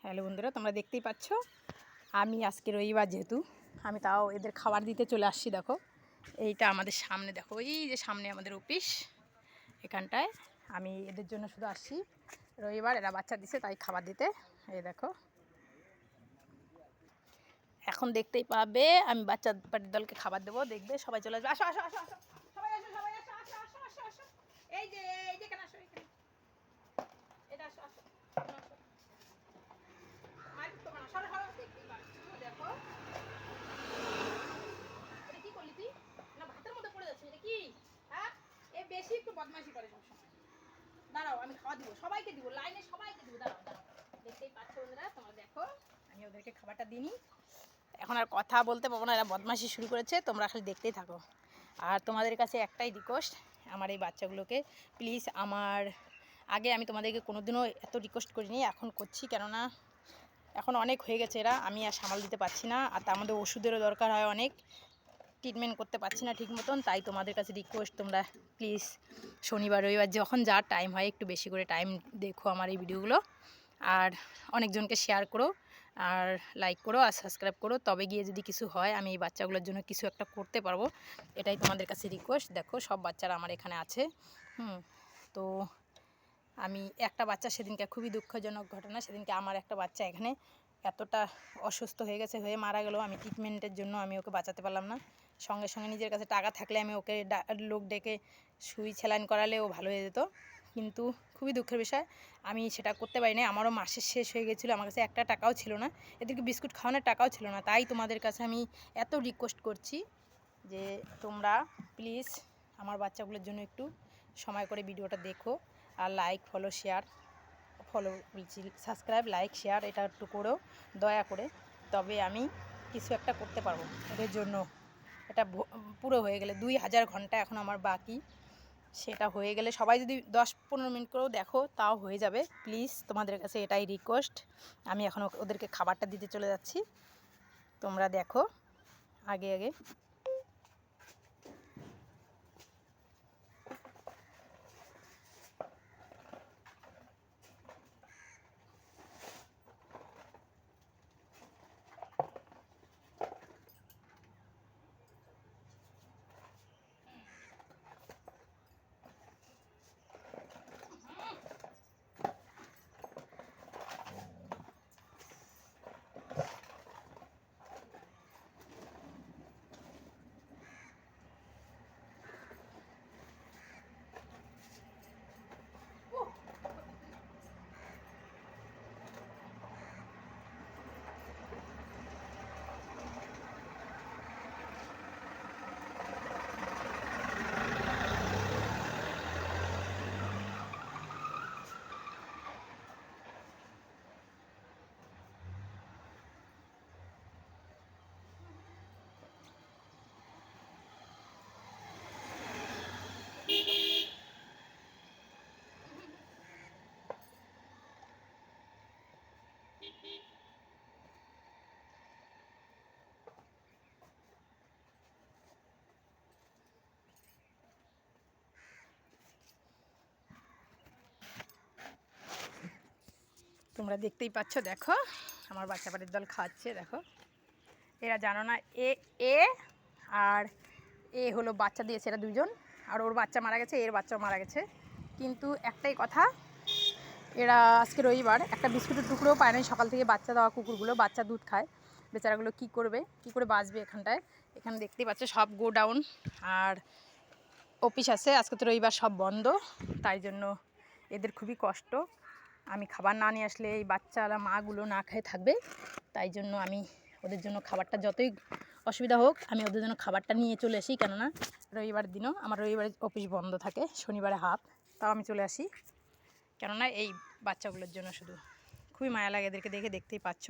Hello বন্ধুরা, তোমরা দেখতেই পাচ্ছ আমি আজকে রবিবার যেহেতু আমি তাও এদের খাবার দিতে চলে আসছি। দেখো এইটা আমাদের সামনে, দেখো এই যে সামনে আমাদের অফিস, এখানটায় আমি এদের জন্য শুধু আসছি। রবিবার এরা বাচ্চা দিছে তাই খাবার দিতে। এই দেখো এখন দেখতেই পাবে আমি বাচ্চা পার্টির দলকে খাবার দেবো, দেখবে সবাই চলে আসবে। আসো আসো আসো আসো, সবাই আসো সবাই আসো আসো আসো আসো আসো, এই যে এখানে আসো, এখানে এটা আসো আসো আসো। দেখো এটা কি করলি তুই? না ভাতের মধ্যে পড়ে যাচ্ছে, এটা কি? হ্যাঁ, এ বেশি একটু বদমাইশি করে সবসময়। দাঁড়াও আমি খাওয়া দিব, সবাইকে দিব, লাইনে সবাইকে দিব। দাঁড়াও দাঁড়াও, দেখতেই পাচ্ছ বন্ধুরা, তোমরা দেখো আমি ওদেরকে খাবারটা দিইনি। এখন আর কথা বলতে পারবো না, এরা বদমাইশি শুরু করেছে, তোমরা খালি দেখতেই থাকো। আর তোমাদের কাছে একটাই রিকোয়েস্ট, আমার এই বাচ্চাগুলোকে প্লিজ, আমার আগে আমি তোমাদেরকে কোনোদিনও এত রিকোয়েস্ট করিনি, এখন করছি, কেননা এখন অনেক হয়ে গেছে এরা, আমি আর সামাল দিতে পারছি না। আর তার মধ্যে ওষুধেরও দরকার হয়, অনেক ট্রিটমেন্ট করতে পারছি না ঠিক মতন। তাই তোমাদের কাছে রিকোয়েস্ট, তোমরা প্লিজ শনিবার রবিবার যখন যা টাইম হয় একটু বেশি করে টাইম দেখো আমার এই ভিডিওগুলো, আর অনেকজনকে শেয়ার করো, আর লাইক করো, আর সাবস্ক্রাইব করো। তবে গিয়ে যদি কিছু হয় আমি এই বাচ্চাগুলোর জন্য কিছু একটা করতে পারবো, এটাই তোমাদের কাছে রিকোয়েস্ট। দেখো সব বাচ্চারা আমার এখানে আছে। তো আমি একটা বাচ্চা সেদিনকে, খুবই দুঃখজনক ঘটনা, সেদিনকে আমার একটা বাচ্চা এখানে এতটা অসুস্থ হয়ে গেছে, হয়ে মারা গেল। আমি ট্রিটমেন্টের জন্য আমি ওকে বাঁচাতে পারলাম না। সঙ্গে সঙ্গে নিজের কাছে টাকা থাকলে আমি ওকে লোক ডেকে সুই স্যালাইন করালে ও ভালো হয়ে যেত, কিন্তু খুবই দুঃখের বিষয় আমি সেটা করতে পারিনি। আমারও মাসের শেষ হয়ে গেছিলো, আমার কাছে একটা টাকাও ছিল না, এদেরকে বিস্কুট খাওয়ানোর টাকাও ছিল না। তাই তোমাদের কাছে আমি এত রিকোয়েস্ট করছি যে তোমরা প্লিজ আমার বাচ্চাগুলোর জন্য একটু সময় করে ভিডিওটা দেখো, আর লাইক ফলো শেয়ার, বলছি সাবস্ক্রাইব লাইক শেয়ার এটা একটু করো দয়া করে। তবে আমি কিছু একটা করতে পারবো এদের জন্য। এটা পুরো হয়ে গেলে 2000 ঘন্টা এখন আমার বাকি, সেটা হয়ে গেলে সবাই যদি 10-15 মিনিট করেও দেখো তাও হয়ে যাবে। প্লিজ তোমাদের কাছে এটাই রিকোয়েস্ট। আমি এখন ওদেরকে খাবারটা দিতে চলে যাচ্ছি, তোমরা দেখো আগে আগে। তোমরা দেখতেই পাচ্ছ, দেখো আমার বাচ্চা পাটির দল খাচ্ছে। দেখো এরা জানো না, এ এ আর এ হলো বাচ্চা দিয়েছে, এরা দুজন, আর ওর বাচ্চা মারা গেছে, এর বাচ্চাও মারা গেছে। কিন্তু একটাই কথা, এরা আজকে রবিবার একটা বিস্কুটের টুকরোও পায় নাই সকাল থেকে। বাচ্চা দেওয়া কুকুরগুলো বাচ্চা দুধ খায়, বেচারাগুলো কী করবে, কী করে বাঁচবে এখানটায়? এখানে দেখতেই পাচ্ছ সব গোডাউন আর অফিস আছে, আজকে তো রবিবার সব বন্ধ, তাই জন্য এদের খুবই কষ্ট। আমি খাবার না নিয়ে আসলে এই বাচ্চারা মাগুলো না খেয়ে থাকবে, তাই জন্য আমি ওদের জন্য খাবারটা, যতই অসুবিধা হোক আমি ওদের জন্য খাবারটা নিয়ে চলে আসি। কেননা রবিবার দিনও আমার রবিবারে অফিস বন্ধ থাকে, শনিবারে হাফ, তাও আমি চলে আসি, কেননা এই বাচ্চাগুলোর জন্য শুধু। খুবই মায়া লাগে এদেরকে দেখে, দেখতেই পাচ্ছ।